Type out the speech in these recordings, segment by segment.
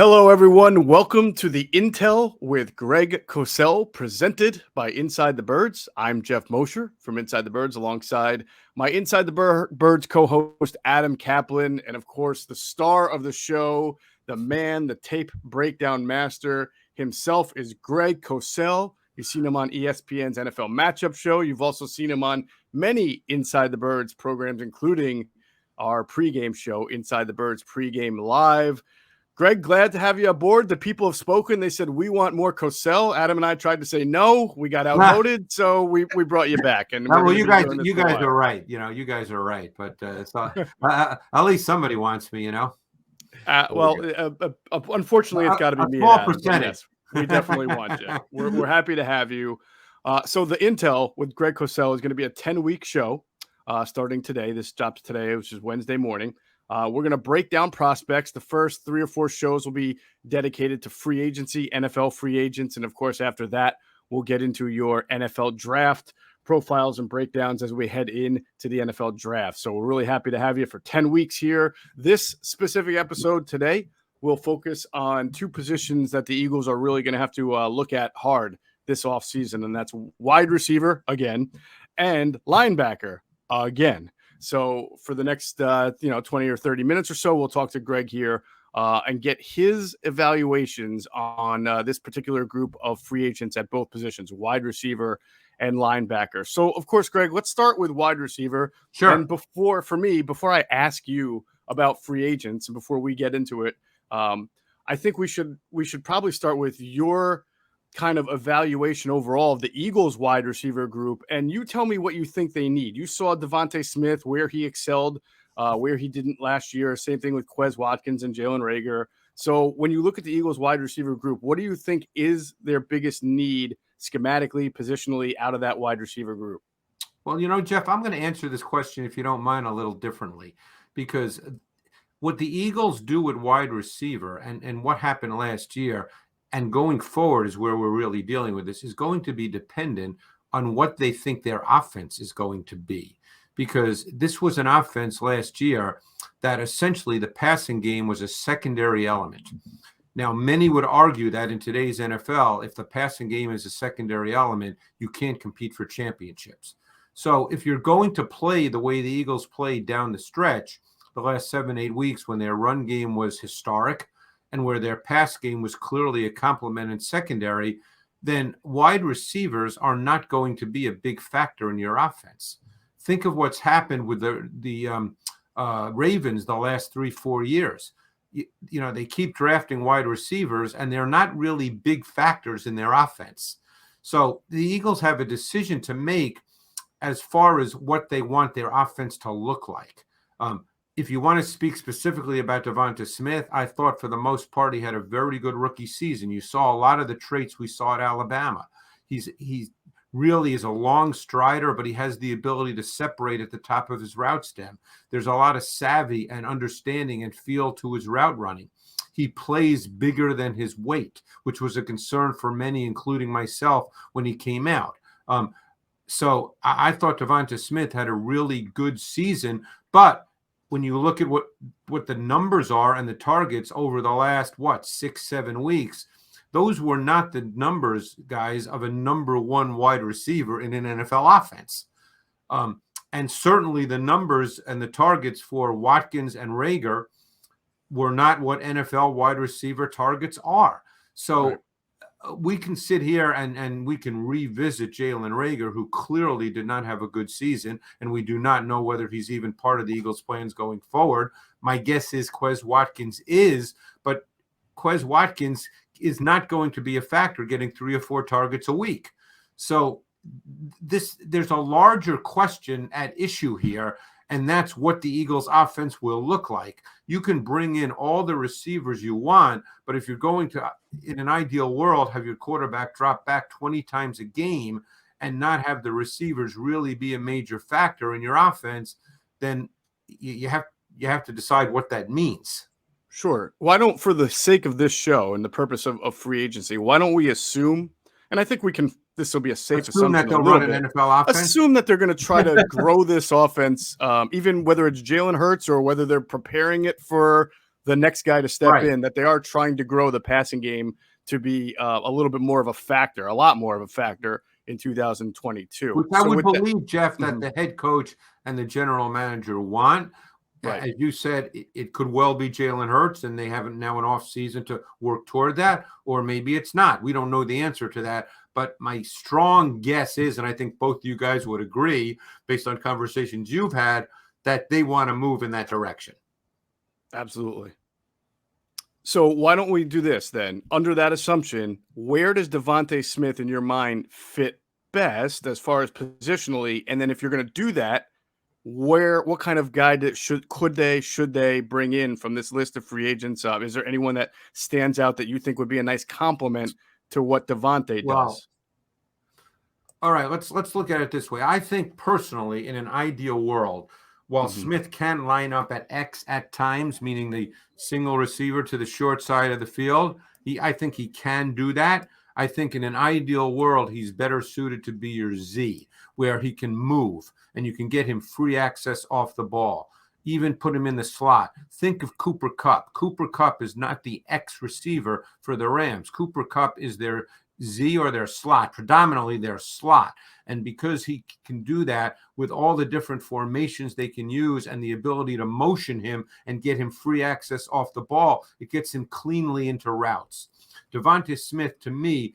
Hello, everyone. Welcome to the Intel with Greg Cosell, presented by Inside the Birds. I'm Geoff Mosher from Inside the Birds, alongside my Inside the Birds co-host, Adam Caplan, and, of course, the star of the show, the man, the tape breakdown master himself is Greg Cosell. You've seen him on ESPN's NFL Matchup Show. You've also seen him on many Inside the Birds programs, including our pregame show, Inside the Birds Pregame Live. Greg, glad to have you aboard. The people have spoken. They said, we want more Cosell. Adam and I tried to say no. We got outvoted, so we brought you back. And well, you guys are right. You guys are right. But it's at least somebody wants me, Unfortunately, it's got to be me. Small percentage. Yes, we definitely want you. We're happy to have you. So the Intel with Greg Cosell is going to be a 10-week show starting today. This drops today, which is Wednesday morning. We're going to break down prospects. The first 3 or 4 shows will be dedicated to free agency, NFL free agents. And, of course, after that, we'll get into your NFL draft profiles and breakdowns as we head into the NFL draft. So we're really happy to have you for 10 weeks here. This specific episode today will focus on 2 positions that the Eagles are really going to have to look at hard this offseason, and that's wide receiver, again, and linebacker, again. So for the next, 20 or 30 minutes or so, we'll talk to Greg here and get his evaluations on this particular group of free agents at both positions, wide receiver and linebacker. So, of course, Greg, let's start with wide receiver. Sure. And before I ask you about free agents and before we get into it, I think we should probably start with your kind of evaluation overall of the Eagles wide receiver group, and you tell me what you think they need. You saw Devontae Smith, where he excelled, where he didn't last year. Same thing with Quez Watkins and Jalen Reagor. So when you look at the Eagles wide receiver group, what do you think is their biggest need schematically, positionally, out of that wide receiver group? Well, Geoff, I'm going to answer this question, if you don't mind, a little differently, because what the Eagles do with wide receiver and what happened last year and going forward is where we're really dealing with this, is going to be dependent on what they think their offense is going to be. Because this was an offense last year that essentially the passing game was a secondary element. Now, many would argue that in today's NFL, if the passing game is a secondary element, you can't compete for championships. So if you're going to play the way the Eagles played down the stretch the last 7-8 weeks, when their run game was historic, and where their pass game was clearly a complement and secondary, then wide receivers are not going to be a big factor in your offense. Think of what's happened with the Ravens the last 3-4 years. They keep drafting wide receivers, and they're not really big factors in their offense. So the Eagles have a decision to make as far as what they want their offense to look like. If you want to speak specifically about Devonta Smith, I thought for the most part he had a very good rookie season. You saw a lot of the traits we saw at Alabama. He really is a long strider, but he has the ability to separate at the top of his route stem. There's a lot of savvy and understanding and feel to his route running. He plays bigger than his weight, which was a concern for many, including myself, when he came out. So I thought Devonta Smith had a really good season, but when you look at what the numbers are and the targets over the last, 6-7 weeks, those were not the numbers, guys, of a number 1 wide receiver in an NFL offense. And certainly the numbers and the targets for Watkins and Reagor were not what NFL wide receiver targets are. So right. We can sit here and we can revisit Jalen Reagor, who clearly did not have a good season, and we do not know whether he's even part of the Eagles' plans going forward. My guess is Quez Watkins is, but Quez Watkins is not going to be a factor getting 3 or 4 targets a week. So there's a larger question at issue here, and that's what the Eagles' offense will look like. You can bring in all the receivers you want, but if you're going to, in an ideal world, have your quarterback drop back 20 times a game and not have the receivers really be a major factor in your offense, then you have to decide what that means. Sure. Why don't, for the sake of this show and the purpose of free agency, why don't we assume, and I think we can, this will be a safe assumption. That they'll run an NFL offense. Assume that they're going to try to grow this offense, even whether it's Jalen Hurts or whether they're preparing it for the next guy to step Right. in, that they are trying to grow the passing game to be a little bit more of a factor, a lot more of a factor in 2022. Which I So would with that, believe, Geoff, that the head coach and the general manager want. right. As you said, it could well be Jalen Hurts, and they have now an off season to work toward that, or maybe it's not. We don't know the answer to that. But my strong guess is, and I think both you guys would agree, based on conversations you've had, that they want to move in that direction. Absolutely. So why don't we do this then? Under that assumption, where does Devontae Smith in your mind fit best as far as positionally? And then if you're going to do that, what kind of guy should they bring in from this list of free agents? Is there anyone that stands out that you think would be a nice complement to what Devontae does? All right, let's look at it this way. I think personally, in an ideal world, while Smith can line up at X at times, meaning the single receiver to the short side of the field, I think he can do that. I think in an ideal world, he's better suited to be your Z, where he can move and you can get him free access off the ball. Even put him in the slot. Think of Cooper Kupp. Cooper Kupp is not the X receiver for the Rams. Cooper Kupp is their Z or their slot, predominantly their slot. And because he can do that with all the different formations they can use and the ability to motion him and get him free access off the ball, it gets him cleanly into routes. Devontae Smith, to me,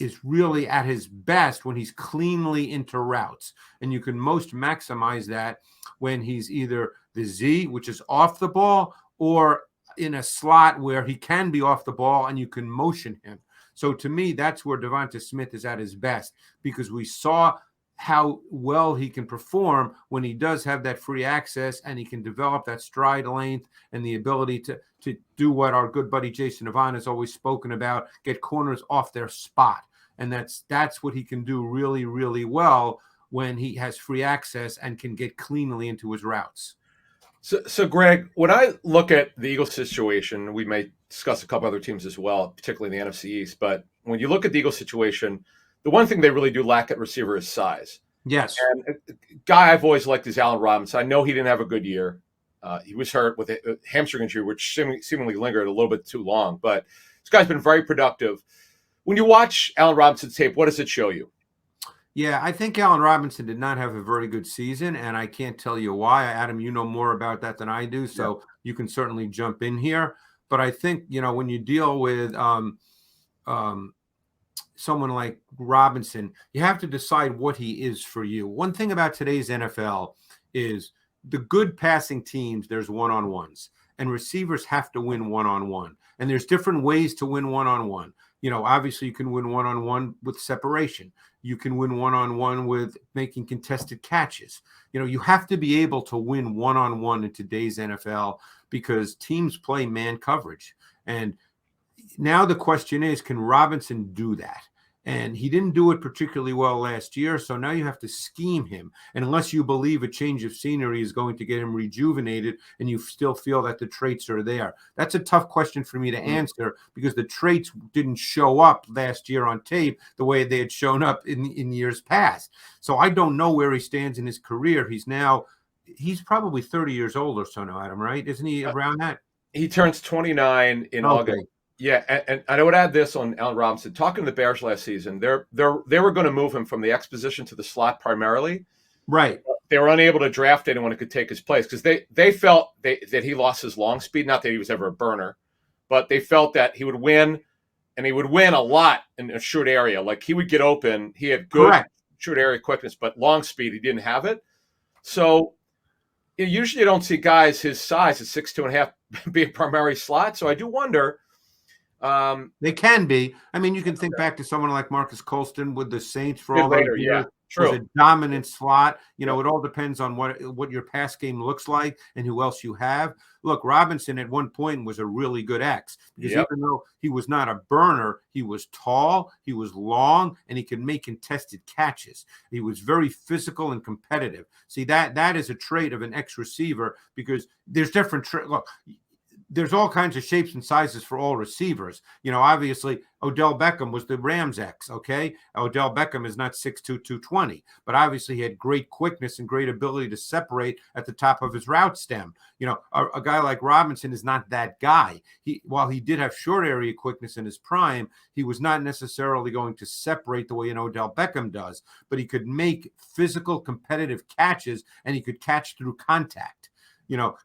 is really at his best when he's cleanly into routes. And you can most maximize that when he's either the Z, which is off the ball, or in a slot where he can be off the ball and you can motion him. So to me, that's where Devontae Smith is at his best, because we saw how well he can perform when he does have that free access and he can develop that stride length and the ability to do what our good buddy Jason Yvonne has always spoken about, get corners off their spot. And that's what he can do really, really well when he has free access and can get cleanly into his routes. So Greg, when I look at the Eagles situation, we may discuss a couple other teams as well, particularly in the NFC East. But when you look at the Eagles situation, the one thing they really do lack at receiver is size. Yes. And a guy I've always liked is Allen Robinson. I know he didn't have a good year. He was hurt with a hamstring injury, which seemingly lingered a little bit too long. But this guy's been very productive. When you watch Allen Robinson's tape, what does it show you? Yeah, I think Allen Robinson did not have a very good season, and I can't tell you why. Adam, you know more about that than I do, so you can certainly jump in here. But I think, when you deal with someone like Robinson, you have to decide what he is for you. One thing about today's NFL is the good passing teams, there's one-on-ones, and receivers have to win one-on-one. And there's different ways to win one-on-one. Obviously you can win one-on-one with separation. You can win one-on-one with making contested catches. You have to be able to win one-on-one in today's NFL because teams play man coverage. And now the question is, can Robinson do that? And he didn't do it particularly well last year, so now you have to scheme him. And unless you believe a change of scenery is going to get him rejuvenated and you still feel that the traits are there. That's a tough question for me to answer because the traits didn't show up last year on tape the way they had shown up in years past. So I don't know where he stands in his career. He's probably 30 years old or so now, Adam, right? Isn't he around that? He turns 29 in August. Yeah, and I would add this on Allen Robinson. Talking to the Bears last season, they were going to move him from the X position to the slot primarily. Right. They were unable to draft anyone who could take his place because they felt that he lost his long speed. Not that he was ever a burner, but they felt that he would win, and he would win a lot in a short area. Like he would get open. He had good short area quickness, but long speed, he didn't have it. So usually you don't see guys his size at 6'2.5" be a primary slot. So I do wonder. They can be. I mean, you can think back to someone like Marcus Colston with the Saints for all later, those years. True. Was a dominant slot. It all depends on what your pass game looks like and who else you have. Look, Robinson at one point was a really good X because even though he was not a burner, he was tall, he was long, and he could make contested catches. He was very physical and competitive. See, that is a trait of an X receiver because there's different look. there's all kinds of shapes and sizes for all receivers. Obviously Odell Beckham was the Rams X. Okay. Odell Beckham is not 6'2", 220, but obviously he had great quickness and great ability to separate at the top of his route stem. A guy like Robinson is not that guy. While he did have short area quickness in his prime, he was not necessarily going to separate the way an Odell Beckham does, but he could make physical competitive catches and he could catch through contact.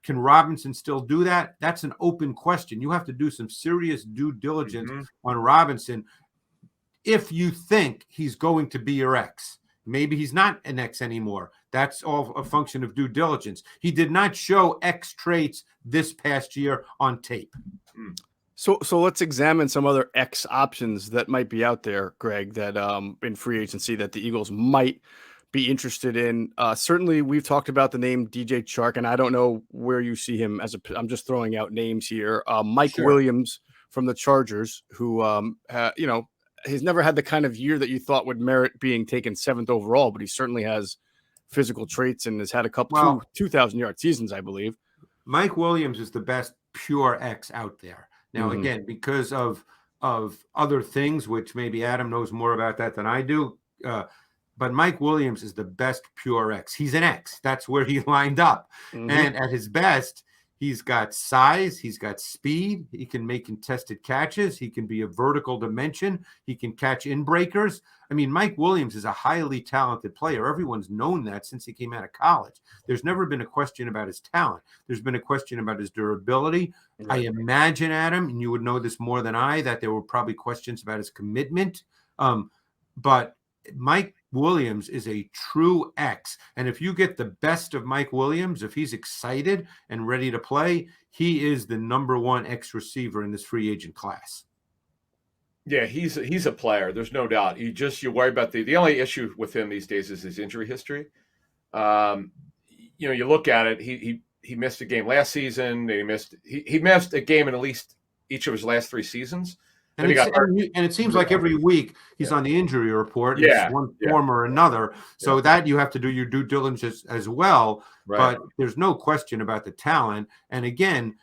Can Robinson still do that? That's an open question. You have to do some serious due diligence on Robinson if you think he's going to be your X. Maybe he's not an X anymore. That's all a function of due diligence. He did not show X traits this past year on tape. So let's examine some other X options that might be out there, Greg, that in free agency that the Eagles might be interested in. Certainly we've talked about the name DJ Chark, and I don't know where you see him I'm just throwing out names here. Mike Williams from the Chargers, who, he's never had the kind of year that you thought would merit being taken 7th overall, but he certainly has physical traits and has had a couple 2,000-yard seasons, I believe. Mike Williams is the best pure X out there. Now, again, because of other things, which maybe Adam knows more about that than I do, but Mike Williams is the best pure X. He's an X. That's where he lined up. And at his best, he's got size. He's got speed. He can make contested catches. He can be a vertical dimension. He can catch in breakers. I mean, Mike Williams is a highly talented player. Everyone's known that since he came out of college. There's never been a question about his talent. There's been a question about his durability. I imagine, Adam, and you would know this more than I, that there were probably questions about his commitment. But Mike Williams is a true X. And if you get the best of Mike Williams, if he's excited and ready to play, he is the number one X receiver in this free agent class. Yeah, he's a player. There's no doubt. You worry about the only issue with him these days is his injury history. You look at it, he missed a game last season. He missed a game in at least each of his last 3 seasons. And it seems like every week he's on the injury report. It's one form or another. So that you have to do your due diligence as well. Right. But there's no question about the talent. And again,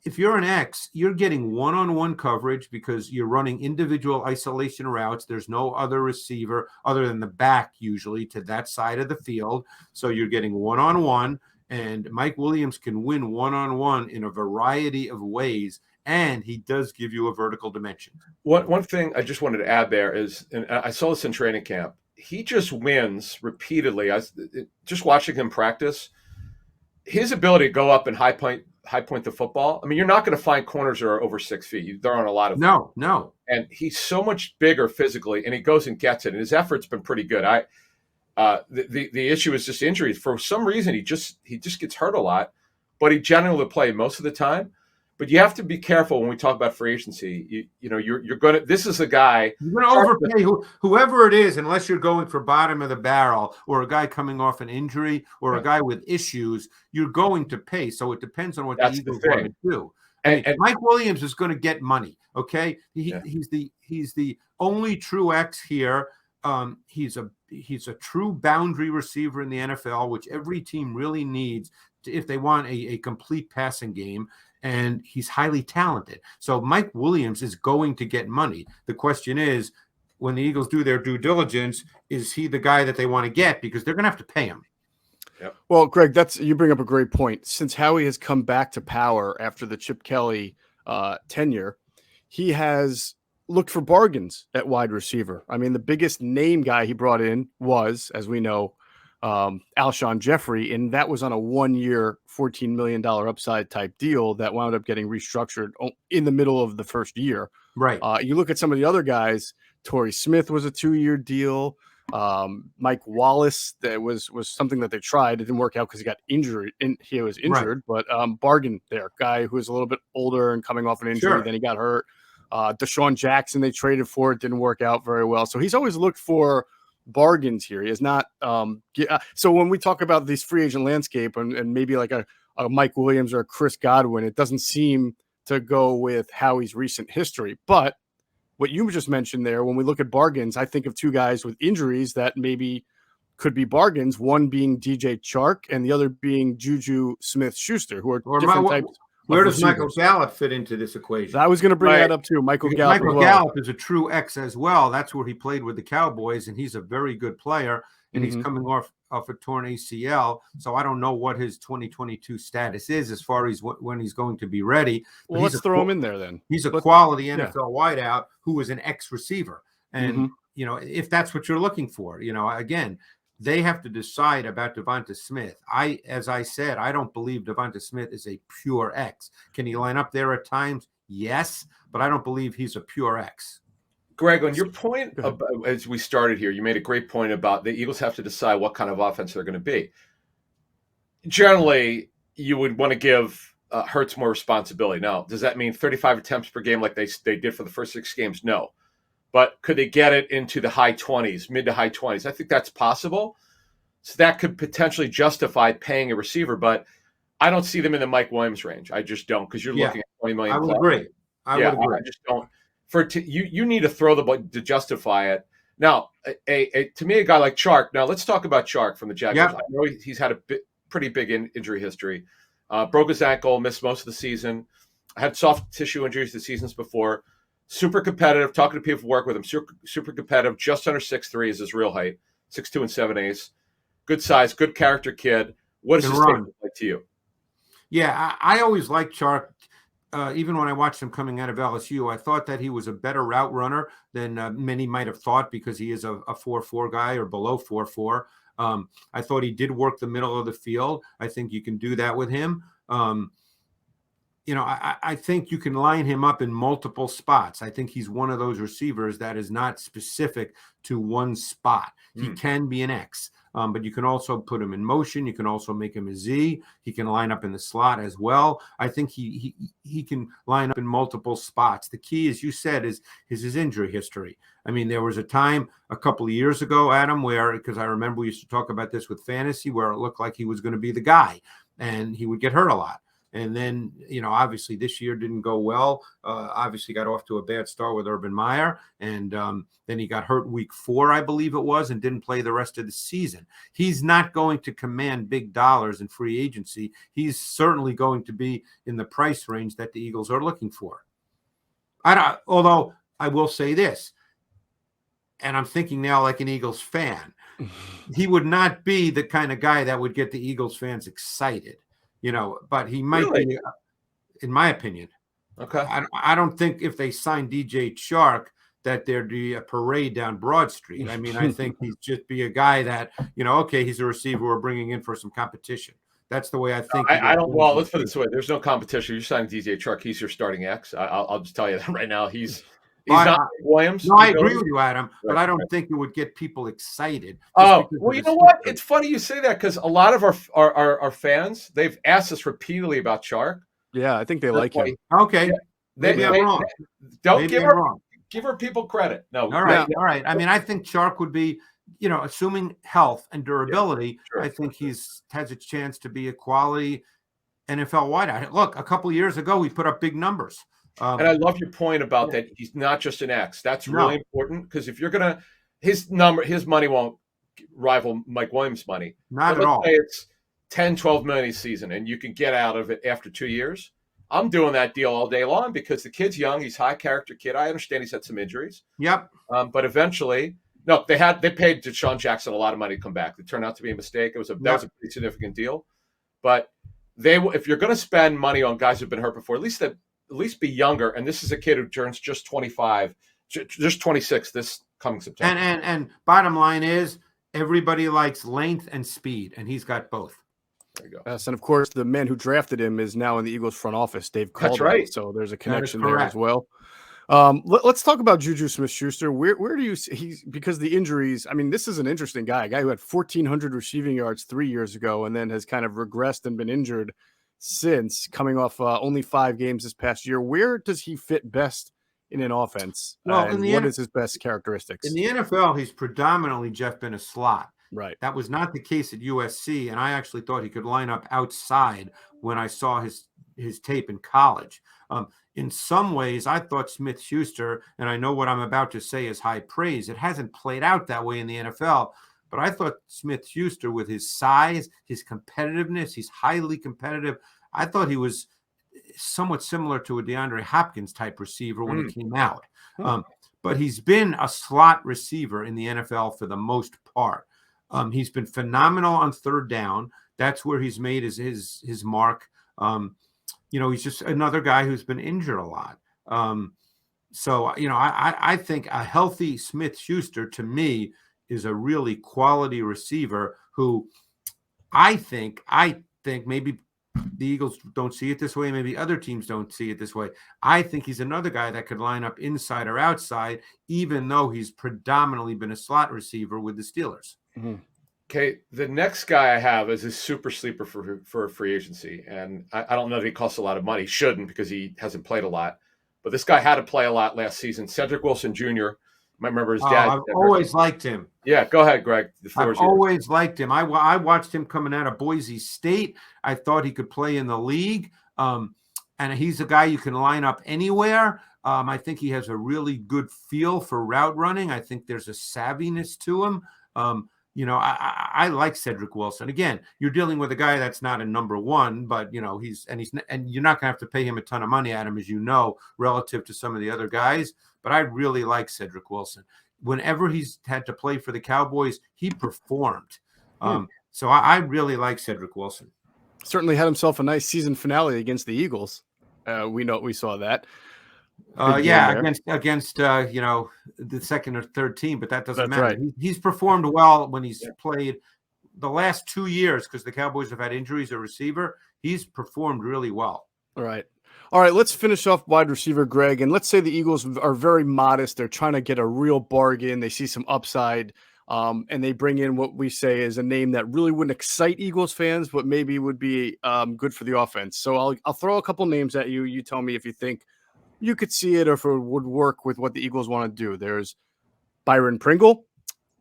if you're an X, you're getting one-on-one coverage because you're running individual isolation routes. There's no other receiver other than the back usually to that side of the field. So you're getting one-on-one. And Mike Williams can win one-on-one in a variety of ways. And he does give you a vertical dimension. One thing I just wanted to add there is, and I saw this in training camp, he just wins repeatedly. Just watching him practice, his ability to go up and high point the football. I mean, you're not going to find corners that are over 6 feet. There aren't a lot of them. No. And he's so much bigger physically, and he goes and gets it. And his effort's been pretty good. The issue is just injuries. For some reason, he just gets hurt a lot, but he generally will play most of the time. But you have to be careful when we talk about free agency. You're going to. This is a guy you're going to overpay whoever it is, unless you're going for bottom of the barrel or a guy coming off an injury or a guy with issues. You're going to pay. So it depends on what the Eagles want to do. And Mike Williams is going to get money. Okay, he's the only true X here. He's a true boundary receiver in the NFL, which every team really needs if they want a complete passing game. And he's highly talented. So Mike Williams is going to get money. The question is, when the Eagles do their due diligence, is he the guy that they want to get? Because they're going to have to pay him. Yep. Well, Greg, you bring up a great point. Since Howie has come back to power after the Chip Kelly tenure, he has looked for bargains at wide receiver. I mean, the biggest name guy he brought in was, as we know, Alshon Jeffrey, and that was on a 1-year, $14 million upside type deal that wound up getting restructured in the middle of the first year. Right. You look at some of the other guys. Torrey Smith was a 2-year deal. Mike Wallace, that was something that they tried. It didn't work out because he got injured. He was injured, right. But bargain there, guy who was a little bit older and coming off an injury. Then he got hurt. Deshaun Jackson, they traded for it, didn't work out very well. So he's always looked for bargains here. He is not. So when we talk about this free agent landscape and maybe like a Mike Williams or a Chris Godwin, it doesn't seem to go with Howie's recent history. But what you just mentioned there, when we look at bargains, I think of 2 guys with injuries that maybe could be bargains. One being DJ Chark and the other being Juju Smith-Schuster, who are different types. Where does Michael receivers. Gallup fit into this equation? I was going to bring Right. that up too. Michael Because Gallup. Michael Gallup is a true X as well. That's where he played with the Cowboys, and he's a very good player. And he's coming off a torn ACL, so I don't know what his 2022 status is as far as when he's going to be ready. Well, let's throw him in there then. He's a quality NFL wideout who is an X receiver, and if that's what you're looking for, again, they have to decide about Devonta Smith. As I said, I don't believe Devonta Smith is a pure X. Can he line up there at times? Yes, but I don't believe he's a pure X. Greg, on your point about, as we started here, you made a great point about the Eagles have to decide what kind of offense they're going to be. Generally, you would want to give Hurts more responsibility. Now, does that mean 35 attempts per game like they did for the first 6 games? No. But could they get it into the high 20s, mid to high 20s? I think that's possible. So that could potentially justify paying a receiver, but I don't see them in the Mike Williams range. I just don't, because you're looking at 20 million. I would agree. I would agree. I just don't. You need to throw the ball to justify it. Now, to me, a guy like Chark. Now, let's talk about Chark from the Jaguars. Yep. I know he's had a pretty big injury history. Broke his ankle, missed most of the season. Had soft tissue injuries the seasons before. Super competitive. Talking to people who work with him, super competitive. Just under 6'3" is his real height. 6'2" and 7/8. Good size, good character kid. What does his take look like to you? Yeah, I always liked Chark. Even when I watched him coming out of LSU, I thought that he was a better route runner than many might have thought because he is a 4.4 guy or below 4.4. I thought he did work the middle of the field. I think you can do that with him. I think you can line him up in multiple spots. I think he's one of those receivers that is not specific to one spot. He can be an X. But you can also put him in motion. You can also make him a Z. He can line up in the slot as well. I think he can line up in multiple spots. The key, as you said, is his injury history. I mean, there was a time a couple of years ago, Adam, where, because I remember we used to talk about this with fantasy, where it looked like he was going to be the guy and he would get hurt a lot. And then, obviously this year didn't go well. Obviously got off to a bad start with Urban Meyer. And then he got hurt week 4, I believe it was, and didn't play the rest of the season. He's not going to command big dollars in free agency. He's certainly going to be in the price range that the Eagles are looking for. Although I will say this, and I'm thinking now like an Eagles fan, he would not be the kind of guy that would get the Eagles fans excited. But he might be, in my opinion. Okay. I don't think if they sign DJ Chark that there'd be a parade down Broad Street. I mean, I think he'd just be a guy that, okay, he's a receiver we're bringing in for some competition. That's the way I think. I don't. Well, let's put it this way: there's no competition. You're signing DJ Chark. He's your starting X. I'll just tell you that right now. He's not Williams. No, I agree with you, Adam, but I don't think it would get people excited. Oh, well, you know what? It's funny you say that because a lot of our fans, they've asked us repeatedly about Chark. Yeah, I think they like him. Okay. Maybe I'm wrong. Don't give her people credit. No. All right. I mean, I think Chark would be, assuming health and durability, I think has a chance to be a quality NFL wideout. Look, a couple of years ago, we put up big numbers. And I love your point about that. He's not just an X. That's really important because if you're gonna, his money won't rival Mike Williams' money. Not at all. Say it's 10, 12 million a season, and you can get out of it after 2 years. I'm doing that deal all day long because the kid's young. He's a high character kid. I understand he's had some injuries. Yep. But eventually, no, they paid Deshaun Jackson a lot of money to come back. It turned out to be a mistake. That was a pretty significant deal. But if you're going to spend money on guys who've been hurt before, at least be younger. And this is a kid who turns just 25, just 26 this coming September. And bottom line is everybody likes length and speed, and he's got both. There you go. Yes, and of course, the man who drafted him is now in the Eagles front office, Dave Caldwell. That's right. So there's a connection there as well. Let's talk about Juju Smith-Schuster. Where do you see because the injuries? I mean, this is an interesting guy. A guy who had 1,400 receiving yards 3 years ago, and then has kind of regressed and been injured since, coming off only 5 games this past year. Where does he fit best in an offense? Well, what is his best characteristics? In the NFL, he's predominantly, Geoff, been a slot. Right. That was not the case at USC, and I actually thought he could line up outside when I saw his tape in college. In some ways, I thought Smith-Schuster, and I know what I'm about to say is high praise. It hasn't played out that way in the NFL, but I thought Smith-Schuster, with his size, his competitiveness, he's highly competitive. I thought he was somewhat similar to a DeAndre Hopkins type receiver when he came out. Hmm. But he's been a slot receiver in the NFL for the most part. He's been phenomenal on third down. That's where he's made his mark. He's just another guy who's been injured a lot. So I think a healthy Smith-Schuster to me is a really quality receiver who I think maybe the Eagles don't see it this way. Maybe other teams don't see it this way. I think he's another guy that could line up inside or outside, even though he's predominantly been a slot receiver with the Steelers. Mm-hmm. Okay, the next guy I have is a super sleeper for free agency, and I don't know if he costs a lot of money. He shouldn't because he hasn't played a lot. But this guy had to play a lot last season. Cedric Wilson Jr. You might remember his dad. I've always liked him. Yeah, go ahead, Greg. The floor is yours. Always liked him. I watched him coming out of Boise State. I thought he could play in the league. And he's a guy you can line up anywhere. I think he has a really good feel for route running. I think there's a savviness to him. I like Cedric Wilson. Again, you're dealing with a guy that's not a number one, but and you're not gonna have to pay him a ton of money, Adam, as you know, relative to some of the other guys. But I really like Cedric Wilson. Whenever he's had to play for the Cowboys, he performed. So I really like Cedric Wilson. Certainly had himself a nice season finale against the Eagles. We saw that. Against the second or third team, but that doesn't matter. Right. He's performed well when he's played the last 2 years because the Cowboys have had injuries at receiver. He's performed really well. All right. Let's finish off wide receiver, Greg. And let's say the Eagles are very modest. They're trying to get a real bargain. They see some upside, and they bring in what we say is a name that really wouldn't excite Eagles fans, but maybe would be good for the offense. So I'll throw a couple names at you. You tell me if you think you could see it or if it would work with what the Eagles want to do. There's Byron Pringle,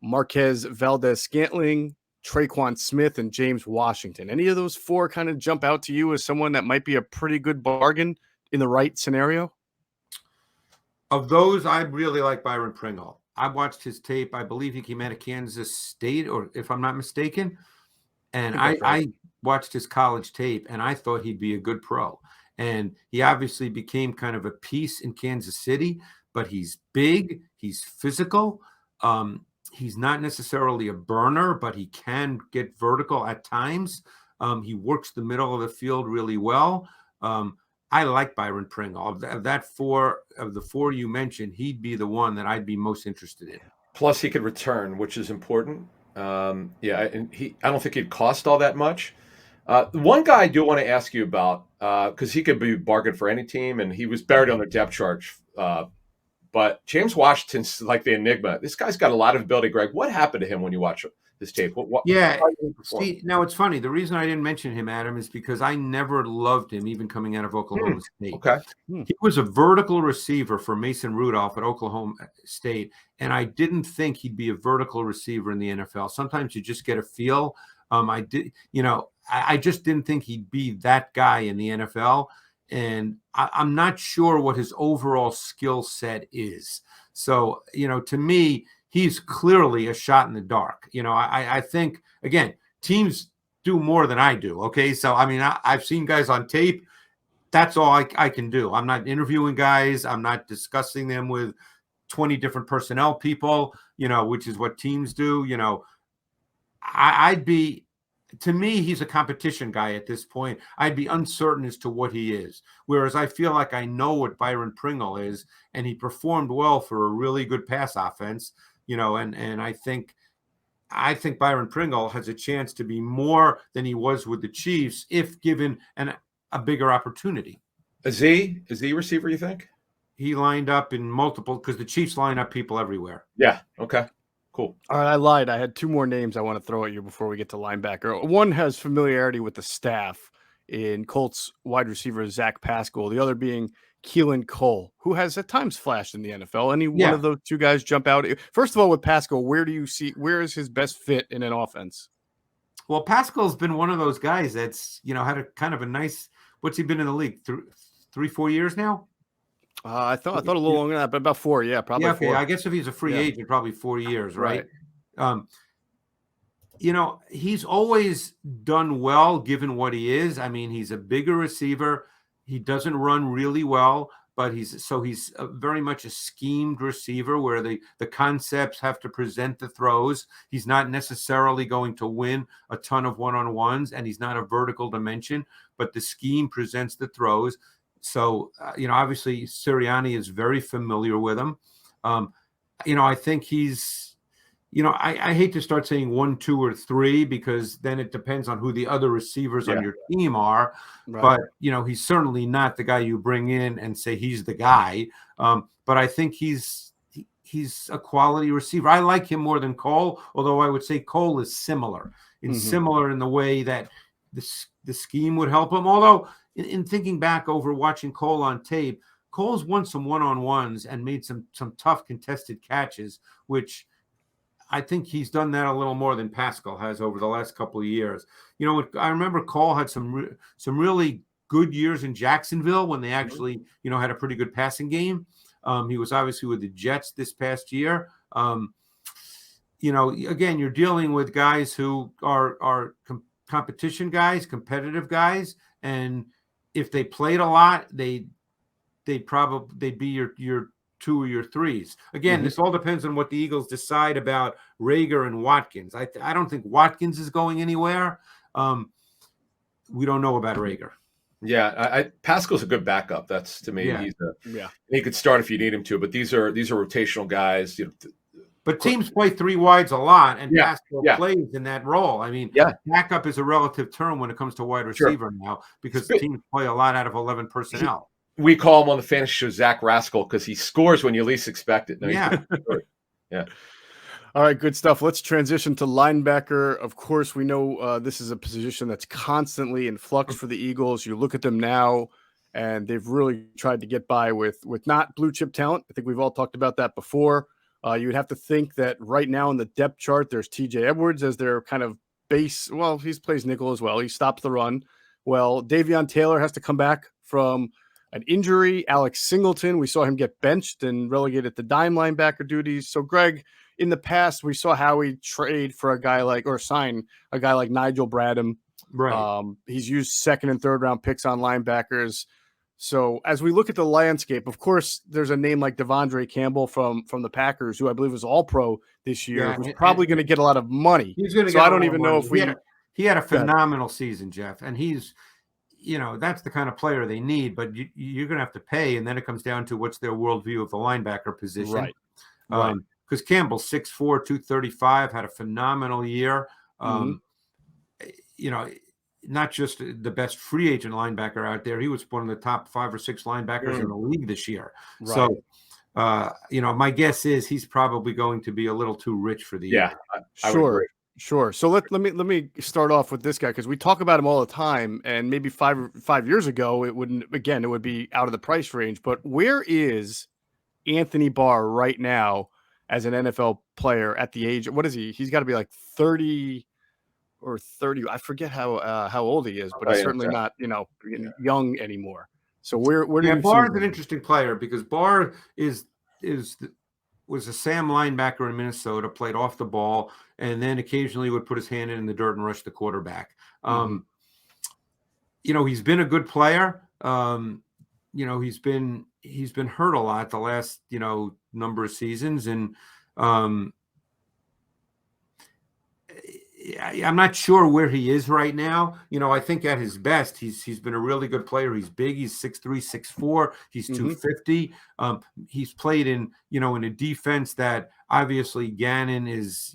Marquez Valdez-Scantling, Traquan Smith, and James Washington. Any of those four kind of jump out to you as someone that might be a pretty good bargain in the right scenario? Of those, I really like Byron Pringle. I watched his tape. I believe he came out of Kansas State, or if I'm not mistaken. And I watched his college tape, and I thought he'd be a good pro. And he obviously became kind of a piece in Kansas City, but he's big, he's physical. He's not necessarily a burner, but he can get vertical at times. He works the middle of the field really well. I like Byron Pringle. Of the four you mentioned, he'd be the one that I'd be most interested in. Plus, he could return, which is important. And I don't think he'd cost all that much. One guy I do want to ask you about, because he could be bargained for any team, and he was buried on the depth chart. But James Washington's like the enigma. This guy's got a lot of ability, Greg. What happened to him when you watch this tape? See, now it's funny. The reason I didn't mention him, Adam, is because I never loved him, even coming out of Oklahoma State. Okay. He was a vertical receiver for Mason Rudolph at Oklahoma State, and I didn't think he'd be a vertical receiver in the NFL. Sometimes you just get a feel. I just didn't think he'd be that guy in the NFL. And I'm not sure what his overall skill set is. So, to me, he's clearly a shot in the dark. I think, again, teams do more than I do. Okay. So, I mean, I've seen guys on tape. That's all I can do. I'm not interviewing guys. I'm not discussing them with 20 different personnel people, which is what teams do. To me, he's a competition guy at this point. I'd be uncertain as to what he is. Whereas I feel like I know what Byron Pringle is, and he performed well for a really good pass offense, and I think Byron Pringle has a chance to be more than he was with the Chiefs if given a bigger opportunity. Is he a receiver, you think? He lined up in multiple, because the Chiefs line up people everywhere. Yeah. Okay. Cool. All right, I lied. I had two more names I want to throw at you before we get to linebacker. One has familiarity with the staff in Colts wide receiver Zach Pascal, the other being Keelan Cole, who has at times flashed in the NFL. Any one of those two guys jump out? First of all, with Pascal, where is his best fit in an offense? Well, Pascal's been one of those guys that's, had a kind of a nice, what's he been in the league? 3-4 years now? I thought a little longer than that, but about 4. Yeah, probably 4. I guess if he's a free agent, probably 4 years, right? He's always done well given what he is. I mean, he's a bigger receiver. He doesn't run really well, but he's very much a schemed receiver where the concepts have to present the throws. He's not necessarily going to win a ton of one-on-ones, and he's not a vertical dimension, but the scheme presents the throws. So, obviously Sirianni is very familiar with him. I think he's, I hate to start saying 1, 2, or 3 because then it depends on who the other receivers on your team are. Right. But, he's certainly not the guy you bring in and say he's the guy. But I think he's a quality receiver. I like him more than Cole, although I would say Cole is similar in the way that the scheme would help him. Although in thinking back over watching Cole on tape, Cole's won some one-on-ones and made some tough contested catches, which I think he's done that a little more than Pascal has over the last couple of years. I remember Cole had some really good years in Jacksonville when they actually, had a pretty good passing game. He was obviously with the Jets this past year. Again, you're dealing with guys who are competition guys, competitive guys, and if they played a lot, they'd be your 2 or your 3s. Again, this all depends on what the Eagles decide about Reagor and Watkins. I don't think Watkins is going anywhere. We don't know about Reagor. Yeah, Pascal's a good backup. That's to me. Yeah. He could start if you need him to, but these are rotational guys. But teams play 3 wides a lot, and Pascal plays in that role. I mean, backup is a relative term when it comes to wide receiver now because teams play a lot out of 11 personnel. We call him on the fantasy show Zach Rascal because he scores when you least expect it. No, yeah. All right, good stuff. Let's transition to linebacker. Of course, we know this is a position that's constantly in flux for the Eagles. You look at them now, and they've really tried to get by with not blue chip talent. I think we've all talked about that before. You would have to think that right now in the depth chart, there's T.J. Edwards as their kind of base. Well, he plays nickel as well. He stops the run. Well, Davion Taylor has to come back from an injury. Alex Singleton, we saw him get benched and relegated to dime linebacker duties. So, Greg, in the past, we saw Howie trade for sign a guy like Nigel Bradham. Right. He's used 2nd and 3rd round picks on linebackers. So as we look at the landscape, of course, there's a name like Devondre Campbell from the Packers, who I believe was all-pro this year, who's probably going to get a lot of money. He's going to. So I don't even know if he had a phenomenal season, Geoff, and he's. That's the kind of player they need, but you're going to have to pay, and then it comes down to what's their worldview of the linebacker position. Right. Because Campbell's 6'4", 235, had a phenomenal year. Not just the best free agent linebacker out there. He was one of the top 5 or 6 linebackers in the league this year. Right. So, my guess is he's probably going to be a little too rich for the year. I would agree. Sure. So let me start off with this guy because we talk about him all the time, and maybe five years ago it would be out of the price range. But where is Anthony Barr right now as an NFL player at the age? What is he? He's got to be like 30 or 30. I forget how old he is, but he's certainly not young anymore. So where do Barr is an interesting player because Barr was a Sam linebacker in Minnesota, played off the ball, and then occasionally would put his hand in the dirt and rush the quarterback. He's been a good player. He's been hurt a lot the last, number of seasons. And I'm not sure where he is right now. I think at his best, he's been a really good player. He's big. He's 6'3", 6'4". He's 250. He's played in a defense that obviously Gannon is,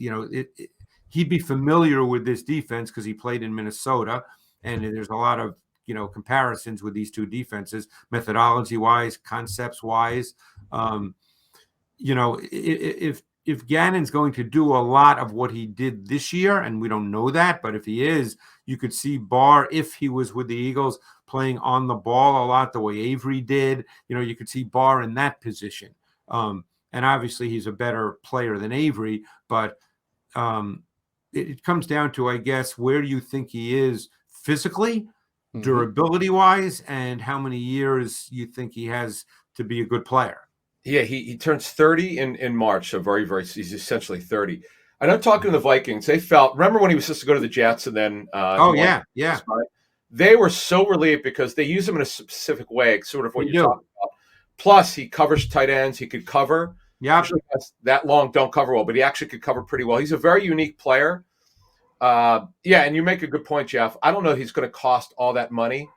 he'd be familiar with this defense because he played in Minnesota. And there's a lot of, comparisons with these two defenses, methodology wise, concepts wise. If Gannon's going to do a lot of what he did this year, and we don't know that, but if he is, you could see Barr, if he was with the Eagles, playing on the ball a lot the way Avery did. You could see Barr in that position. And obviously he's a better player than Avery, but it comes down to, I guess, where do you think he is physically, durability-wise, and how many years you think he has to be a good player. Yeah, he turns 30 in March, so very, very, he's essentially 30. I know talking to the Vikings, they felt, remember when he was supposed to go to the Jets and then yeah. they were so relieved because they use him in a specific way, sort of what They you're do. talking about. Plus, he covers tight ends. He could cover. Yeah. Usually guys that long don't cover well, but he actually could cover pretty well. He's a very unique player. Yeah, and you make a good point, Geoff. I don't know if he's going to cost all that money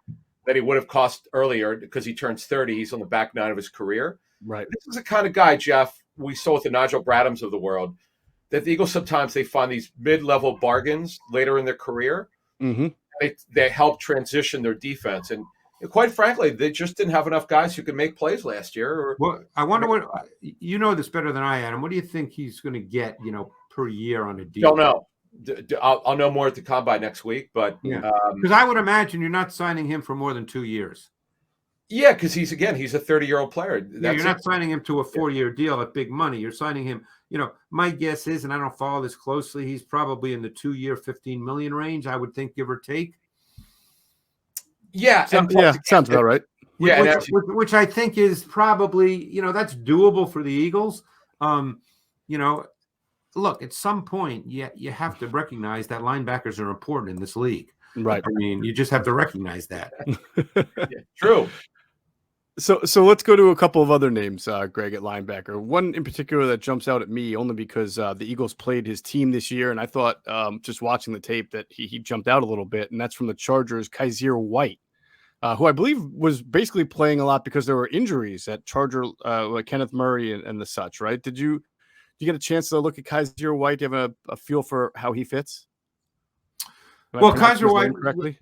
that he would have cost earlier because he turns 30. He's on the back nine of his career. Right. This is the kind of guy, Geoff, we saw with the Nigel Bradhams of the world, that the Eagles sometimes they find these mid-level bargains later in their career. Mm-hmm. They help transition their defense. And quite frankly, they just didn't have enough guys who could make plays last year. Well, I wonder what you know this better than I, Adam. What do you think he's going to get, per year on a deal? Don't know. I'll know more at the combine next week, but because I would imagine you're not signing him for more than 2 years. Yeah, because he's a 30-year-old player. You're not signing him to a 4-year deal at big money. You're signing him. My guess is, and I don't follow this closely, he's probably in the 2-year, $15 million range. I would think, give or take. Yeah, sounds about right. Which I think is probably, that's doable for the Eagles. Look, at some point, you have to recognize that linebackers are important in this league. Right. I mean, you just have to recognize that. True. So let's go to a couple of other names, Greg, at linebacker. One in particular that jumps out at me only because the Eagles played his team this year, and I thought just watching the tape that he jumped out a little bit, and that's from the Chargers, Kaiser White, who I believe was basically playing a lot because there were injuries at Charger, like Kenneth Murray and the such, right? Did you get a chance to look at Kaiser White? Do you have a feel for how he fits? Well, Kaiser White, correctly?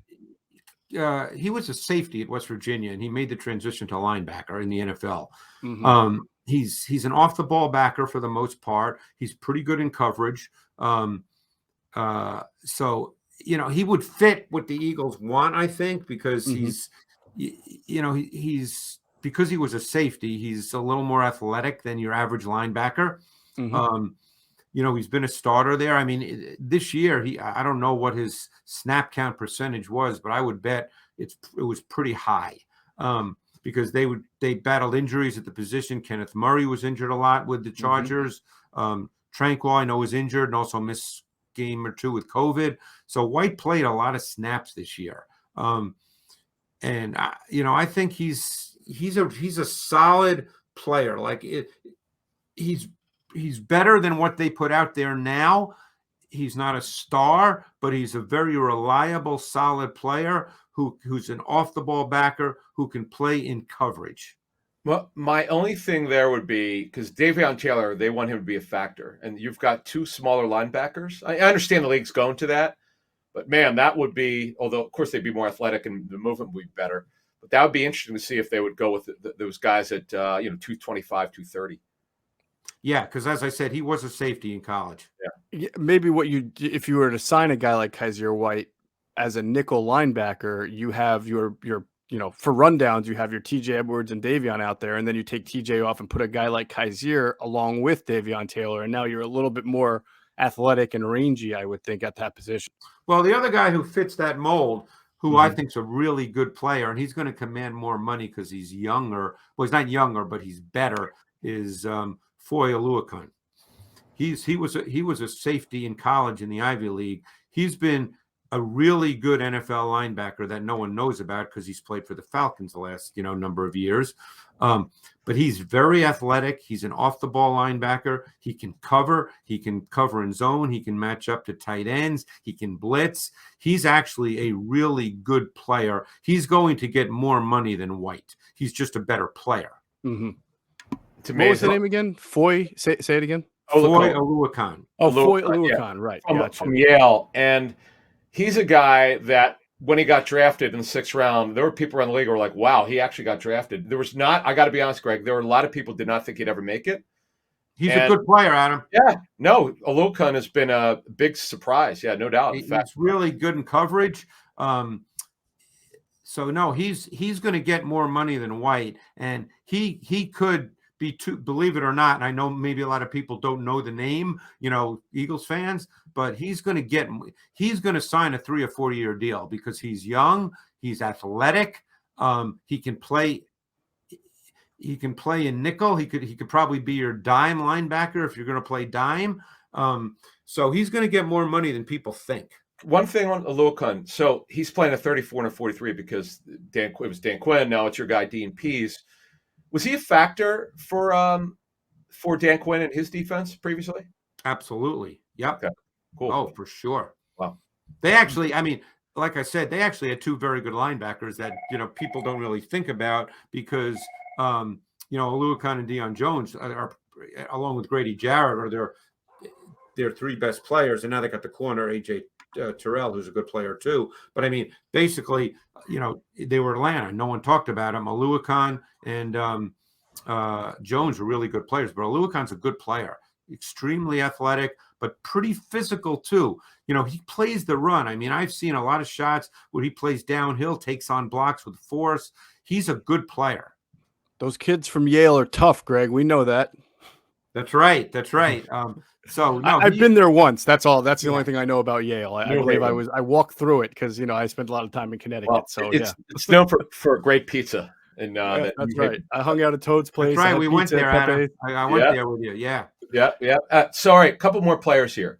He was a safety at West Virginia, and he made the transition to linebacker in the NFL. Mm-hmm. He's an off-the-ball backer for the most part. He's pretty good in coverage. So, he would fit what the Eagles want, I think, because because he was a safety, he's a little more athletic than your average linebacker. Mm-hmm. He's been a starter there. I mean, this year, I don't know what his snap count percentage was, but I would bet it was pretty high because they battled injuries at the position. Kenneth Murray was injured a lot with the Chargers. Tranquil, I know, was injured and also missed a game or two with COVID. So White played a lot of snaps this year. And I think he's a solid player. Like he's better than what they put out there now. He's not a star, but he's a very reliable, solid player who's an off-the-ball backer who can play in coverage. Well, my only thing there would be, because Davion Taylor, they want him to be a factor, and you've got two smaller linebackers. I understand the league's going to that, but man, that would be, although of course they'd be more athletic and the movement would be better, but that would be interesting to see if they would go with those guys at 225, 230. Yeah, because as I said, he was a safety in college. Yeah, maybe if you were to sign a guy like Kaiser White as a nickel linebacker, you have your for rundowns, you have your TJ Edwards and Davion out there, and then you take TJ off and put a guy like Kaiser along with Davion Taylor, and now you're a little bit more athletic and rangy, I would think, at that position. Well, the other guy who fits that mold, who I think is a really good player, and he's going to command more money because he's younger. Well, he's not younger, but he's better, is Foy Oluokun. He was a safety in college in the Ivy League. He's been a really good NFL linebacker that no one knows about because he's played for the Falcons the last number of years. But he's very athletic. He's an off-the-ball linebacker. He can cover. He can cover in zone. He can match up to tight ends. He can blitz. He's actually a really good player. He's going to get more money than White. He's just a better player. Mm-hmm. What was the name again? Foy? Say it again. Foy Oluokun. Oh, Foy Oluokun, right. From Yale. And he's a guy that when he got drafted in the 6th round, there were people around the league who were like, wow, he actually got drafted. There was not, I got to be honest, Greg, there were a lot of people who did not think he'd ever make it. He's a good player, Adam. Yeah. No, Oluokun has been a big surprise. Yeah, no doubt. He's really good in coverage. So, no, he's going to get more money than White. And he could be believe it or not, and I know maybe a lot of people don't know the name, Eagles fans, but he's going to sign a 3 or 4 year deal because he's young, he's athletic, he can play in nickel, he could probably be your dime linebacker if you're going to play dime. So he's going to get more money than people think. one thing on Aluakun. So he's playing a 34 and a 43 because it was Dan Quinn. Now it's your guy Dean Pease. Was he a factor for Dan Quinn and his defense previously? Absolutely. Yep. Okay. Cool. Oh, for sure. Wow. They actually, I mean, like I said, they actually had two very good linebackers that, people don't really think about because, Aluakun and Deion Jones are, along with Grady Jarrett, are their three best players. And now they got the corner, A.J. Terrell, who's a good player too. But I mean, basically, they were Atlanta. No one talked about them. Aluakun and Jones were really good players, but Aluakun's a good player, extremely athletic, but pretty physical too. He plays the run. I mean, I've seen a lot of shots where he plays downhill, takes on blocks with force. He's a good player. Those kids from Yale are tough, Greg. We know that. That's right. That's right. So no, I've been there once. That's all. That's the only thing I know about Yale. I believe I walked through it because I spent a lot of time in Connecticut. Well, so it's known for great pizza. And that's right. I hung out at Toad's place. That's right. We went there. I went there with you. Yeah. Sorry, a couple more players here.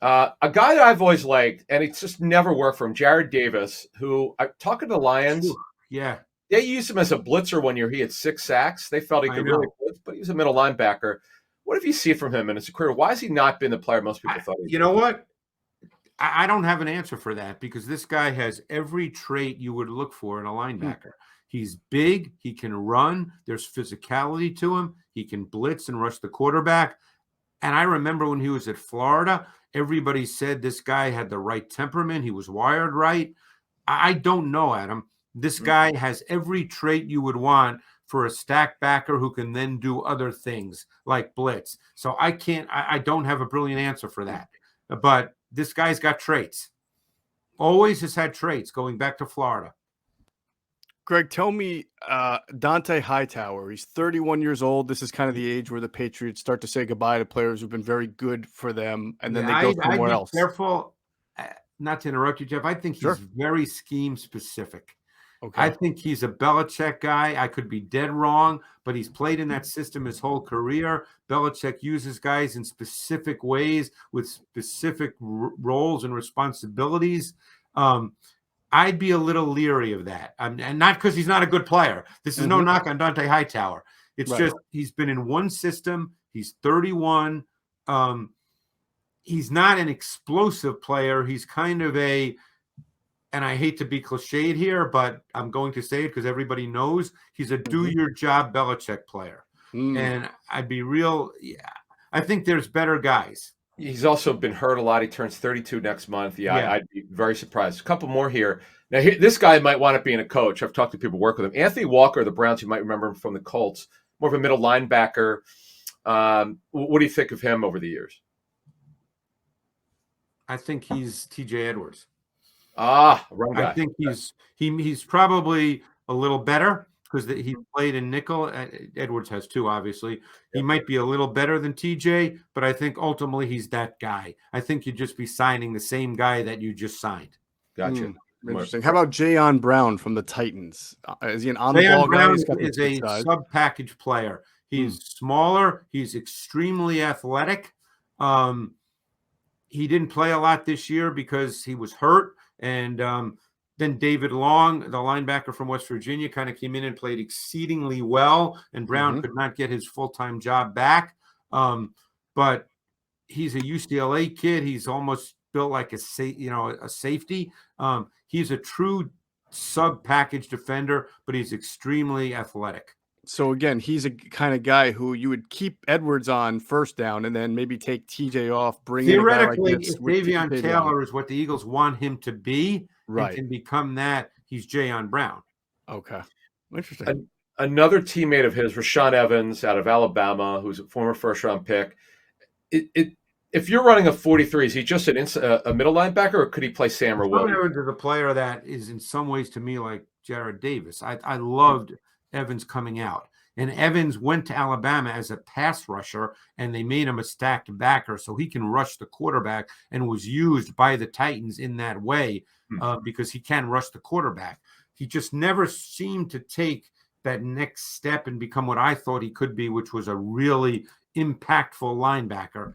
A guy that I've always liked, and it's just never worked for him, Jared Davis, who I'm talking to the Lions. Yeah. They used him as a blitzer one year. He had 6 sacks. They felt he could really blitz, but he was a middle linebacker. What have you seen from him in his career? Why has he not been the player most people thought he was? You know what? I don't have an answer for that because this guy has every trait you would look for in a linebacker. He's big. He can run. There's physicality to him. He can blitz and rush the quarterback. And I remember when he was at Florida, everybody said this guy had the right temperament. He was wired right. I don't know, Adam. This guy has every trait you would want for a stack backer who can then do other things like blitz. So I don't have a brilliant answer for that. But this guy's got traits. Always has had traits going back to Florida. Greg, tell me, Dante Hightower, he's 31 years old. This is kind of the age where the Patriots start to say goodbye to players who've been very good for them, and then they go somewhere else. Careful not to interrupt you, Geoff. I think he's very scheme specific. Okay. I think he's a Belichick guy. I could be dead wrong, but he's played in that system his whole career. Belichick uses guys in specific ways with specific roles and responsibilities. I'd be a little leery of that. And not because he's not a good player. This is no knock on Dante Hightower. It's just he's been in one system. He's 31. He's not an explosive player. He's kind of and I hate to be cliched here, but I'm going to say it because everybody knows he's a do-your-job Belichick player. And I'd be real. Yeah, I think there's better guys. He's also been hurt a lot. He turns 32 next month. I'd be very surprised. A couple more here. Now, this guy might wind up being a coach. I've talked to people who work with him. Anthony Walker, the Browns, you might remember him from the Colts, more of a middle linebacker. What do you think of him over the years? I think he's TJ Edwards. Wrong guy. I think he's probably a little better because he played in nickel. Edwards has 2, obviously. He might be a little better than TJ, but I think ultimately he's that guy. I think you'd just be signing the same guy that you just signed. Gotcha. Interesting. How about Jayon Brown from the Titans? Is he an on-the-ball guy? Is a sub-package player. He's smaller. He's extremely athletic. He didn't play a lot this year because he was hurt. And then David Long, the linebacker from West Virginia, kind of came in and played exceedingly well. And Brown could not get his full-time job back. But he's a UCLA kid. He's almost built like a safety. He's a true sub-package defender, but he's extremely athletic. So again, he's a kind of guy who you would keep Edwards on first down and then maybe take TJ off, bring theoretically, in a guy like if Davion Taylor is what the Eagles want him to be, right, and can become that, he's Jayon Brown. Okay, interesting. Another teammate of his, Rashaan Evans, out of Alabama, who's a former first-round pick. If you're running a 43, is he just a middle linebacker, or could he play Sam or Will? Evans is a player that is in some ways to me like Jared Davis. I loved Evans coming out. And Evans went to Alabama as a pass rusher, and they made him a stacked backer so he can rush the quarterback, and was used by the Titans in that way because he can rush the quarterback. He just never seemed to take that next step and become what I thought he could be, which was a really impactful linebacker.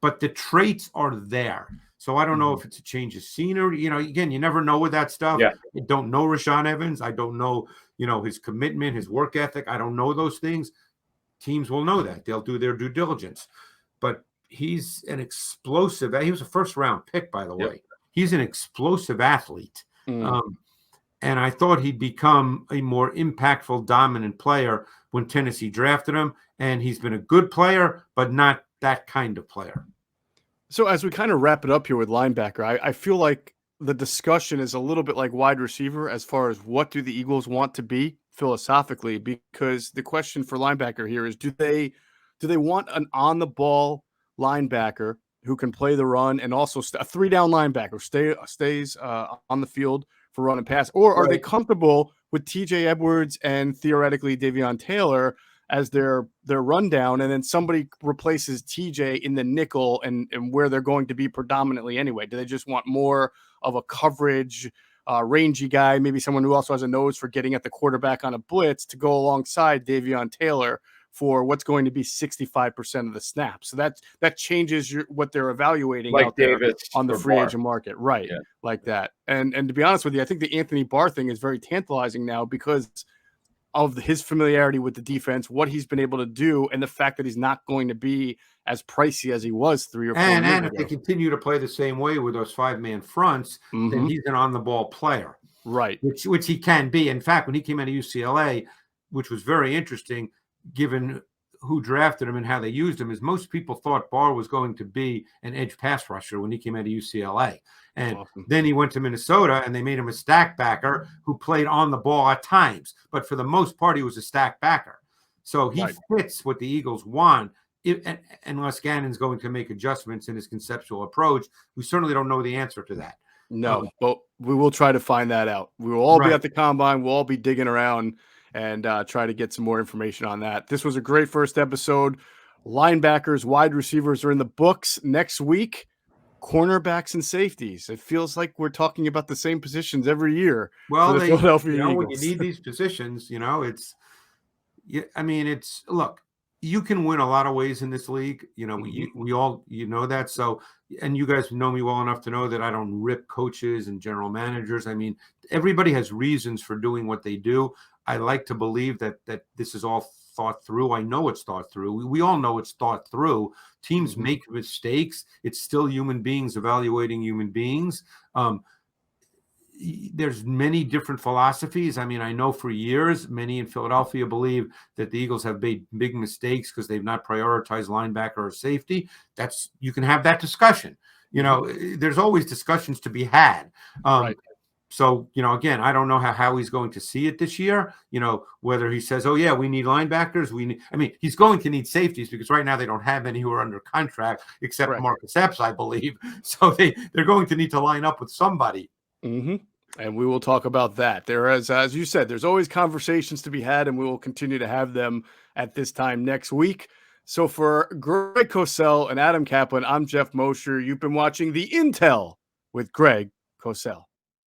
but the traits are there. So I don't know if it's a change of scenery. You know, again, you never know with that stuff. Yeah. I don't know Rashaan Evans. I don't know, his commitment, his work ethic. I don't know those things. Teams will know that. They'll do their due diligence. But he's an explosive. He was a first-round pick, by the way. He's an explosive athlete. And I thought he'd become a more impactful, dominant player when Tennessee drafted him. And he's been a good player, but not that kind of player. So as we kind of wrap it up here with linebacker, I feel like the discussion is a little bit like wide receiver as far as what do the Eagles want to be philosophically, because the question for linebacker here is do they want an on-the-ball linebacker who can play the run and also a three-down linebacker stays on the field for run and pass, or are they comfortable with TJ Edwards and theoretically Davion Taylor as their rundown, and then somebody replaces TJ in the nickel and where they're going to be predominantly anyway? Do they just want more of a coverage, rangy guy, maybe someone who also has a nose for getting at the quarterback on a blitz to go alongside Davion Taylor for what's going to be 65% of the snaps? So that changes what they're evaluating like out there Davis on the free Barr. agent market, right? Yeah. Like that. And to be honest with you, I think the Anthony Barr thing is very tantalizing now because of his familiarity with the defense, what he's been able to do, and the fact that he's not going to be as pricey as he was 3 or 4 years ago. And if they continue to play the same way with those 5-man fronts, then he's an on-the-ball player. Right. Which he can be. In fact, when he came out of UCLA, which was very interesting, given who drafted him and how they used him, is most people thought Barr was going to be an edge pass rusher when he came out of UCLA. And then he went to Minnesota and they made him a stack backer who played on the ball at times. But for the most part, he was a stack backer. So he fits what the Eagles want. Unless Gannon's going to make adjustments in his conceptual approach, we certainly don't know the answer to that. No, but we will try to find that out. We will all be at the combine. We'll all be digging around and try to get some more information on that. This was a great first episode. Linebackers, wide receivers are in the books next week. Cornerbacks and safeties. It feels like we're talking about the same positions every year. Well, Philadelphia Eagles. When you need these positions, look, you can win a lot of ways in this league. We all, that. So, and you guys know me well enough to know that I don't rip coaches and general managers. I mean, everybody has reasons for doing what they do. I like to believe that this is all thought through. I know it's thought through. We all know it's thought through. Teams make mistakes. It's still human beings evaluating human beings. There's many different philosophies. I mean, I know for years, many in Philadelphia believe that the Eagles have made big mistakes because they've not prioritized linebacker or safety. You can have that discussion. There's always discussions to be had. So, again, I don't know how he's going to see it this year, whether he says, oh, yeah, we need linebackers. He's going to need safeties because right now they don't have any who are under contract except Marcus Epps, I believe. So they're going to need to line up with somebody. And we will talk about that. There is, as you said, there's always conversations to be had, and we will continue to have them at this time next week. So for Greg Cosell and Adam Caplan, I'm Geoff Mosher. You've been watching The Intel with Greg Cosell.